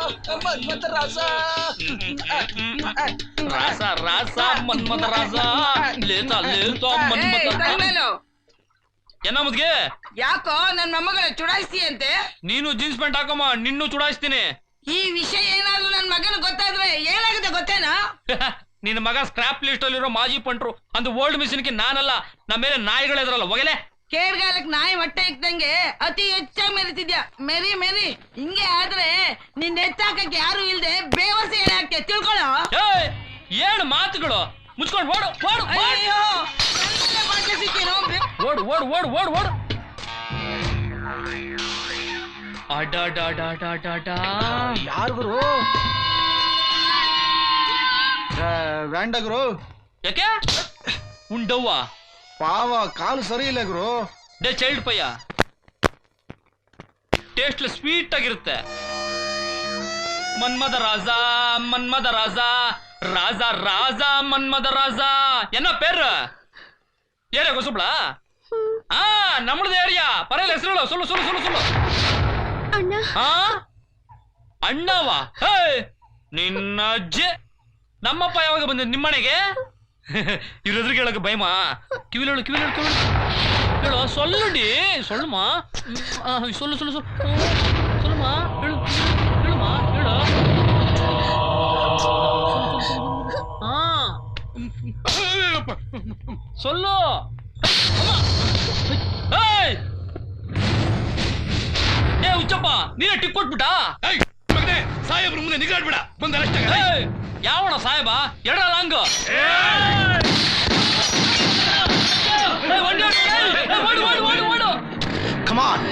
ಮನ್ಮಥ ರಾಸ ರಾಸ ರಾಸ ಮನ್ಮಥ ರಾಸ ಲೇತಾ ಲೇತಾ ಮನ್ಮಥ ಏನ ಮುದ್ಗೆ ಯಾಕೋ ನನ್ ಮೊಮ್ಮಗಳ ಚುಡಾಯಿಸ್ತೀಯಂತೆ ನೀನು ಜೀನ್ಸ್ ಪ್ಯಾಂಟ್ ಹಾಕಮ್ಮ ನಿನ್ನೂ ಚುಡಾಯಿಸ್ತೀನಿ ಈ ವಿಷಯ ಏನಾದ್ರು ನನ್ ಮಗನ ಗೊತ್ತಾದ್ರೆ ಏನಾಗುತ್ತೆ ಗೊತ್ತೇನಾ ನಿನ್ನ ಮಗ ಸ್ಕ್ರಾಪ್ ಲಿಸ್ಟ್ ಅಲ್ಲಿರೋ ಮಾಜಿ ಪಂಟ್ರು ಅಂದು ಓಲ್ಡ್ ಮಿಷನ್ಗೆ ನಾನಲ್ಲ ನಮ್ಮ ಮೇಲೆ ನಾಯಿಗಳಿದ್ರಲ್ಲ ಒಗಲೆ ಕೇಳ್ಗಾಲಕ್ ನಾಯಿ ಹೊಟ್ಟೆ ಇಕ್ದಂಗೆ ಅತಿ ಹೆಚ್ಚಾಗಿ ಮೆರಿತಿದ್ಯಾ ಮೆರಿ ಮೆರಿ ಹಿಂಗೆ ಆದ್ರೆ ನಿನ್ ಎತ್ತಾಕಕ್ಕೆ ಯಾರು ಇಲ್ದೆ ಬೇವರ್ಸಿ ಏನಾಗ್ತೆ ತಿಳ್ಕೊಳ್ಳೋ ಏನು ಮಾತುಗಳು ಮುಚ್ಕೊಂಡು ಓಡು ಓಡು ಅಯ್ಯೋ ಸಿಕ್ಕೇನೋ ಓಡು ಓಡು ಓಡು ಓಡು ಓಡು ಯಾರು ಗುರು ವ್ಯಾಂಡ ಗುರು ಯಾಕೆ ಉಂಡವ್ವ ಪಾವ ಕಾಲು ಸರಿ ಇಲ್ಲ ಗುರು ಡೇ ಚೈಲ್ಡ್ ಪಯ್ಯ ಟೇಸ್ಟ್ ಸ್ವೀಟ್ ಆಗಿರುತ್ತೆ ಮನ್ಮದ ರಾಜ ಮನ್ಮದ ರಾಜ ರಾಜ ರಾಜ ಮನ್ಮದ ರಾಜ என்ன பேர் ஏரியா கொசுப்ளா நம்மளது ஏரியா பரவாயில்ல ಹೆಸರು சொல்லு சொல்லு சொல்லு சொல்லு ಅಣ್ಣ ಅಣ್ಣವಾ ನಿನ್ನ ಅಜ್ಜೆ ನಮ್ಮಪ್ಪ ಯಾವಾಗ ಬಂದ ನಿಮ್ಮನೆಗೆ ಇರೋದ್ರಿಗೆ ಹೇಳಕ್ಕೆ ಭಯಮಾ ಕಿವಿಲೇಳು ಕಿವಿಲೇಳು ಹೇಳು ಸೊಲ್ಲುಡಿ ಸೊಲ್ಲುಮ ಸೊಲ್ಲು ಸೊಲ್ಲು ಸೊಲ್ಲುಮ ಹೇಳು ಹೇಳುಮ ಹೇಳು ಸೊಲ್ಲು ಏ ಹುಚ್ಚಪ್ಪ ನೀನೇ ಟಿಪ್ ಕೊಟ್ಬಿಟ್ಟ ಸಾಹೇಬ್ರ ಮುಂದೆ ನಿಗಾಡ್ಬಿಡ ಬಂದ ಯಾವಣ ಸಾಹೇಬ ಎರಡಲ್ಲ ಹಂಗ ಕಮಾನ್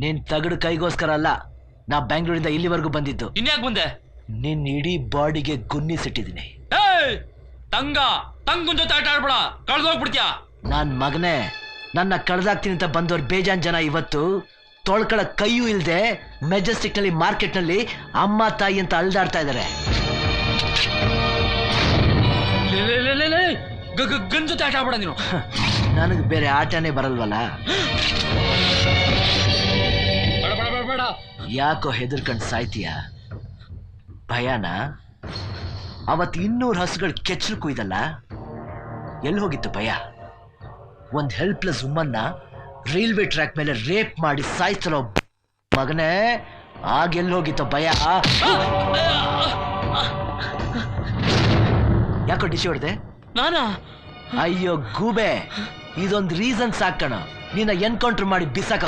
ನೀನ್ ತಗಡು ಕೈಗೋಸ್ಕರ ಅಲ್ಲ ನಾ ಬೆಂಗಳೂರಿಂದ ಇಲ್ಲಿವರೆಗೂ ಬಂದಿದ್ದು ಇನ್ಯಾಕ್ ಬಂದೆ ನಿನ್ ಇಡೀ ಬಾಡಿಗೆ ಗುನ್ನಿಸಿಟ್ಟಿದ್ದೀನಿ ತಂಗನ್ ಜೊತೆ ಆಟ ಆಡ್ಬೇಡ ಕಳ್ದೋಗ್ಬಿಡ್ತೀಯ ನಾನ್ ಮಗನೇ ನನ್ನ ಕಳ್ದಾಕ್ತೀನಿ ಅಂತ ಬಂದವ್ರು ಬೇಜಾನ್ ಜನ ಇವತ್ತು ತೊಳ್ಕಳ ಕೈಯೂ ಇಲ್ದೆ ಮೆಜೆಸ್ಟಿಕ್ ನಲ್ಲಿ ಮಾರ್ಕೆಟ್ ನಲ್ಲಿ ಅಮ್ಮ ತಾಯಿ ಅಂತ ಅಲ್ದಾಡ್ತಾ ಇದಾರೆ ಗನ್ ಜೊತೆ ಆಟ ಆಡ್ಬೇಡ ನೀನು ನನಗೆ ಬೇರೆ ಆಟನೇ ಬರಲ್ವಲ್ಲ ಯಾಕೋ ಹೆದರ್ಕಂಡ್ ಸಾಯ್ತೀಯ ಭಯಾನ ಅವತ್ 200 ಹಸುಗಳು ಕೆಚ್ಚಲು ಕುಯ್ದಲ್ಲ ಎಲ್ಲಿ ಹೋಗಿತ್ತು ಭಯ ಒಂದ್ ಹೆಲ್ಪ್ಲೆಸ್ ವುಮನ್ನ ರೈಲ್ವೆ ಟ್ರ್ಯಾಕ್ ಮೇಲೆ ರೇಪ್ ಮಾಡಿ ಸಾಯ್ತಲೋ ಮಗನೇ ಆಗೆಲ್ಲಿ ಹೋಗಿತ್ತು ಭಯ ಯಾಕೋ ಡಿಶ್ ಹೊಡ್ದೆ ನಾನಾ ಅಯ್ಯೋ ಗೂಬೆ ಇದೊಂದು ರೀಸನ್ ಸಾಕಣ ನಿನ್ನ ಎನ್ಕೌಂಟರ್ ಮಾಡಿ ಬಿಸಾಕ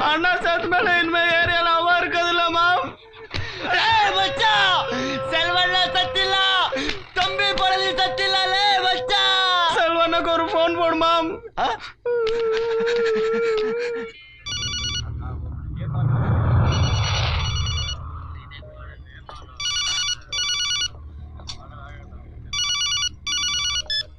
ಅಣ್ಣ ಸತ್ ಮೇಲೆ ಇನ್ಮೇ ಏರಿಯಲ್ಲ ವರ್ಗದಿಲ್ಲ ಮಾಮ್ ಸೆಲ್ವಣ್ಣ ಸತ್ತಿಲ್ಲ ತಂಬಿ ಪಡಲಿ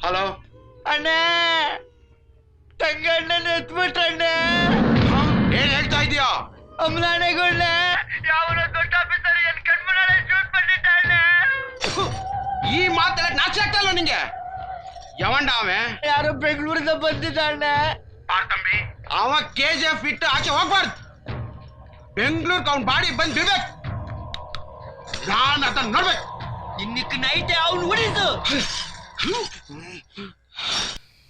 ಹಲೋ ಅಣ್ಣ ತಂಗಣ್ಣನ ಎತ್ಬಿಟ್ರಣ್ಣ. ಏನ್ ಹೇಳ್ತಾ ಇದೀಯಾ? ಅಮ್ಲಾನೆಗಳನ್ನ ಯಾವನ ದೊಡ್ಡ ಆಫೀಸರ್ ಏನ್ ಕಣ್ಮುನ್ನಾಳೆ ಶೂಟ್ பண்ணிட்ட ಅಣ್ಣ. ಈ ಮಾತೆಲ್ಲ ನಾಚೆ ಆಗ್ತಲ್ಲ ನಿಂಗೆ? ಯಾವಂಡ ಅವೆ? ಯಾರೋ ಬೆಂಗಳೂರಿಂದ ಬಂದಿದ್ದ ಅಣ್ಣ. ತಮ್ಮಿ ಅವ KGF ಇಟ್ಟು ಆಚೆ ಹೋಗ್ಬಾರ್ದು. ಬೆಂಗಳೂರು ಅವ್ನ ಬಾಡಿ ಬಂದ್ ಬಿಡ್ಬೇಕು. ನಾನು ಅದನ್ನ ನೋಡ್ಬೇಕು. ಇನ್ನಿಕ್ ನೈಟ್ ಅವ್ನು ಉಳಿದು.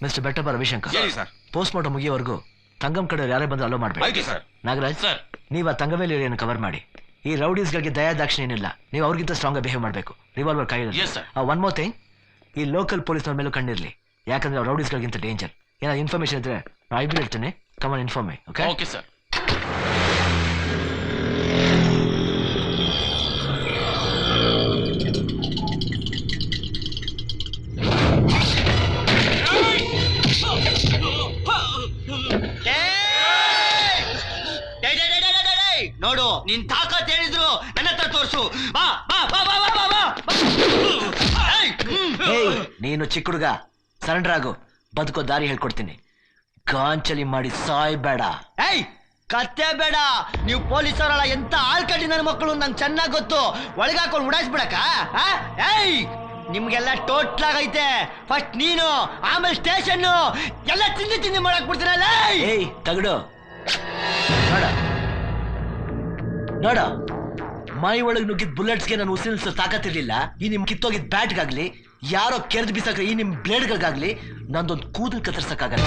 ಮಿಸ್ಟರ್ ಬೆಟ್ಟಪ್ಪ ರವಿಶಂಕರ್, ಹೇಳಿ ಸರ್. ಪೋಸ್ಟ್ ಮಾರ್ಟಮ್ ಮುಗಿಯೋವರೆಗೂ ತಂಗಮ್ ಕಡೆ ಯಾರೇ ಬಂದು ಅಲೋ ಮಾಡ್ಬೇಕು. ಆಯ್ತು ಸರ್. ನಾಗರಾಜ್ ಸರ್. ನೀವು ಆ ತಂಗಮೇಲಿ ಏರಿಯನ್ನು ಕವರ್ ಮಾಡಿ. ಈ ರೌಡೀಸ್ಗಳಿಗೆ ದಯಾದಾಕ್ಷಿಣ್ಯ ಏನಿಲ್ಲ, ನೀವು ಅವ್ರಿಗಿಂತ ಸ್ಟ್ರಾಂಗ್ ಬಿಹೇವ್ ಮಾಡಬೇಕು. ರಿವಾಲ್ವರ್ ಕೈ Yes, sir. One more thing, ಈ ಲೋಕಲ್ ಪೊಲೀಸ್ನವ್ರ ಮೇಲೂ ಕಣ್ಣಿರ್ಲಿ, ಯಾಕಂದ್ರೆ ರೌಡೀಸ್ಗಳಿಗಿಂತ ಡೇಂಜರ್. ಏನಾದ್ರು ಇನ್ಫಾರ್ಮೇಶನ್ ಇದ್ರೆ ನಾನು ಐಬಿ ಹೇಳ್ತೇನೆ, come on inform me. Okay okay sir. ನೋಡು ನಿನ್ ತಾಕತ್ ಹೇಳಿದ್ರು ನನ್ನ ಹತ್ರ ತೋರ್ಸು. ಬಾ ಬಾ ಬಾ ಬಾ ಬಾ ಬಾ ಬಾ. ನೀನು ಚಿಕ್ಕ ಹುಡುಗ, ಸರೆಂಡರ್ ಆಗು, ಬದುಕೋ ದಾರಿ ಹೇಳ್ಕೊಡ್ತೀನಿ. ಗಾಂಚಲಿ ಮಾಡಿ ಸಾಯ್ಬೇಡ. ಏಯ್ ಕತ್ತೆ ಬೇಡ. ನೀವು ಪೊಲೀಸರಲ್ಲ, ಎಂತ ಆಳ್ಕಟ್ಟಿ ನನ್ನ ಮಕ್ಕಳು ನಂಗೆ ಚೆನ್ನಾಗ್ ಗೊತ್ತು. ಒಳಗಾಕೊಂಡು ಉಡಾಯಿಸ್ಬಿಡಕ? ಏಯ್ ನಿಮ್ಗೆಲ್ಲ ಟೋಟ್ಲ್ ಆಗೈತೆ. ಫಸ್ಟ್ ನೀನು, ಆಮೇಲೆ ಸ್ಟೇಷನ್, ಎಲ್ಲ ತಿಂದಿ ತಿಂದಿ ಮಾಡಕ್ ಬಿಡ್ತೀನಲ್ಲ. ಏಯ್ ತಗಡು, ನೋಡ ನೋಡ, ಮೈ ಒಳಗೆ ನುಗ್ಗಿದ ಬುಲೆಟ್ಸ್ಗೆ ನಾನು ಉಸಿರಿಸೋ ತಾಕತ್ತಿರ್ಲಿಲ್ಲ. ಈ ನಿಮ್ ಕಿತ್ತೋಗಿದ್ ಬ್ಯಾಟ್ಗಾಗ್ಲಿ, ಯಾರೋ ಕೆರೆದು ಬಿಸಾಕ್ರೆ ಈ ನಿಮ್ ಬ್ಲೇಡ್ಗಳಿಗಾಗ್ಲಿ ನಂದೊಂದು ಕೂದಲು ಕತ್ತರ್ಸಕ್ಕಾಗಲ್ಲ.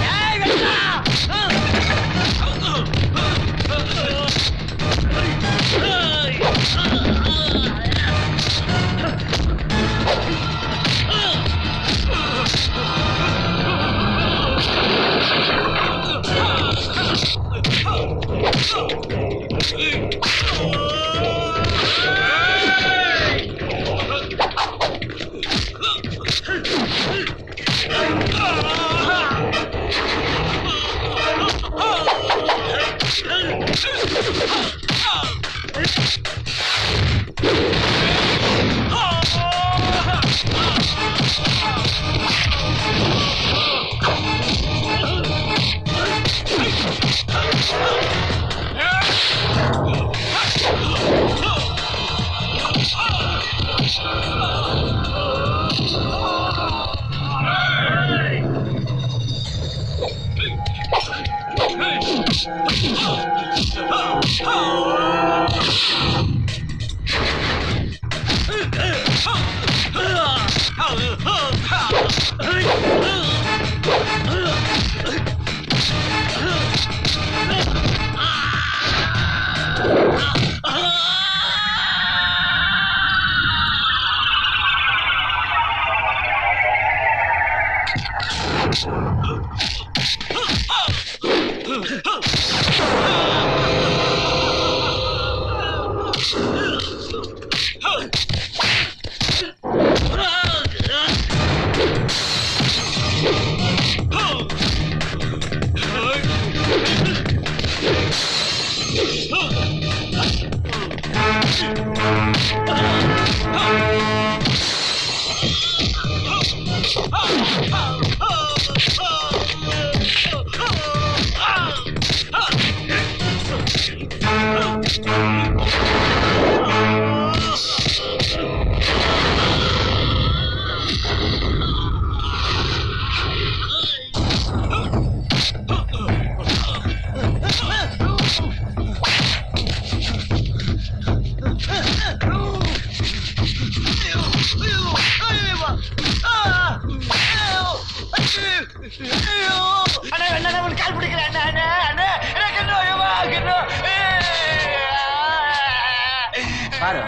ಬಾರೋ,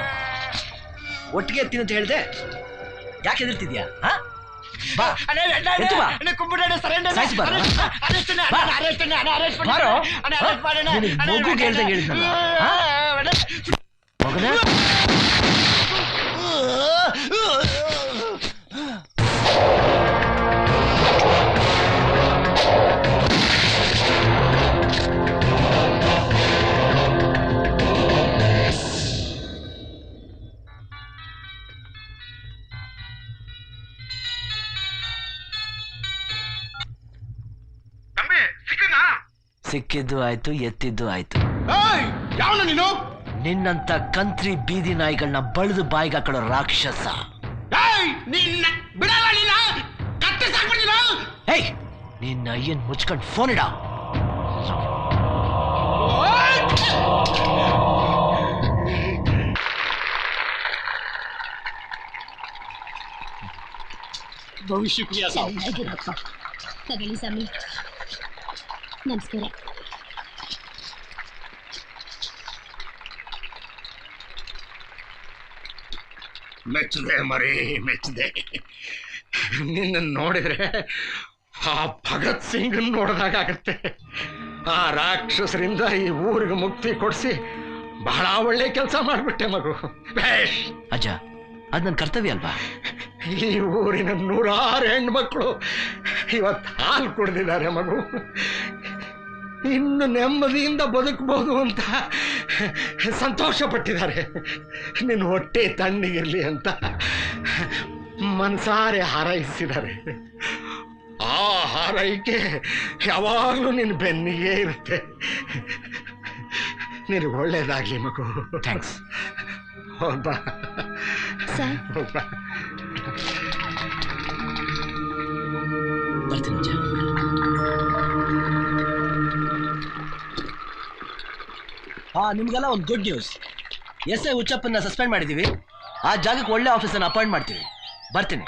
ಒಟ್ಟಿಗೆ ಎತ್ತೀನಿ ಅಂತ ಹೇಳ್ದೆ, ಯಾಕೆ ಹೆದರ್ತಿದ್ಯಾ? ಬಾ, ಎತ್ತು ಬಾ. ಸಾಯ್ಸು ಬಾರೋ. ಬಾರೋ. ನಿನಗೆ ಮಗುಗೆ ಹೇಳ್ದಂಗೆ ಹೇಳಿದ್ನಲ್ಲ, ಮಗನೇ. ಸಿಕ್ಕಿದ್ದು ಆಯ್ತು, ಎತ್ತಿದ್ದು ಆಯ್ತು. ಏಯ್ ಯಾವನು ನೀನು? ನಿನ್ನಂತ ಕಂತ್ರಿ ಬೀದಿ ನಾಯಿಗಳನ್ನ ಬಳ್ದು ಬಾಯಿಗೆ ಹಾಕೊಳ್ಳೋ ರಾಕ್ಷಸ. ಏಯ್ ನಿನ್ನ ಬಿಡಲ್ಲ, ನೀನ ಕತ್ತೆ ಸಾಕ್ಬಿಡ್ತೀನ. ಏಯ್ ನಿನ್ನ ಅಯ್ಯನ್ ಮುಚ್ಕೊಂಡು ಫೋನ್ ಇಡ. ಶುಕ್ರಿಯಾ ಸಾಬ್. ತಗೊಳ್ಳಿ ಸ್ವಾಮಿ. ನಮಸ್ಕಾರ. ಮೆಚ್ಚಿದೆ ಮರಿ, ಮೆಚ್ಚಿದೆ. ನಿನ್ನ ನೋಡಿದ್ರೆ ಆ ಭಗತ್ ಸಿಂಗ್ ನೋಡ್ದಾಗತ್ತೆ. ಆ ರಾಕ್ಷಸರಿಂದ ಈ ಊರಿಗೆ ಮುಕ್ತಿ ಕೊಡಿಸಿ ಬಹಳ ಒಳ್ಳೆ ಕೆಲಸ ಮಾಡಿಬಿಟ್ಟೆ ಮಗು. ಅಜ್ಜ, ಅದ್ ನನ್ನ ಕರ್ತವ್ಯ ಅಲ್ವಾ? ಈ ಊರಿನ 100 ಹೆಣ್ಮಕ್ಳು ಇವತ್ತು ಹಾಲು ಕುಡಿದಿದ್ದಾರೆ ಮಗು. ಇನ್ನು ನೆಮ್ಮದಿಯಿಂದ ಬದುಕಬಹುದು ಅಂತ ಸಂತೋಷ ಪಟ್ಟಿದ್ದಾರೆ. ನಿನ್ನ ಹೊಟ್ಟೆ ತಣ್ಣಗಿರ್ಲಿ ಅಂತ ಮನಸಾರೆ ಹಾರೈಸಿದ್ದಾರೆ. ಆ ಹಾರೈಕೆ ಯಾವಾಗಲೂ ನಿನ್ನ ಬೆನ್ನಿಗೆ ಇರುತ್ತೆ. ನಿನಗೆ ಒಳ್ಳೇದಾಗ್ಲಿ ಮಗು. ಥ್ಯಾಂಕ್ಸ್. ಹೋಗ್ಬಾ ಸರ್, ಹೋಗ್ಬಾ. ಬರ್ತೀನಿ ಅಜ್ಜ. ನಿಮ್ಗೆಲ್ಲ ಒಂದು ಗುಡ್ ನ್ಯೂಸ್. ಎಸ್ ಐ ಹುಚ್ಚಪ್ಪನ್ನ ಸಸ್ಪೆಂಡ್ ಮಾಡಿದೀವಿ. ಆ ಜಾಗಕ್ಕೆ ಒಳ್ಳೆ ಆಫೀಸನ್ನು ಅಪಾಯಿಂಟ್ ಮಾಡ್ತೀವಿ. ಬರ್ತೀನಿ.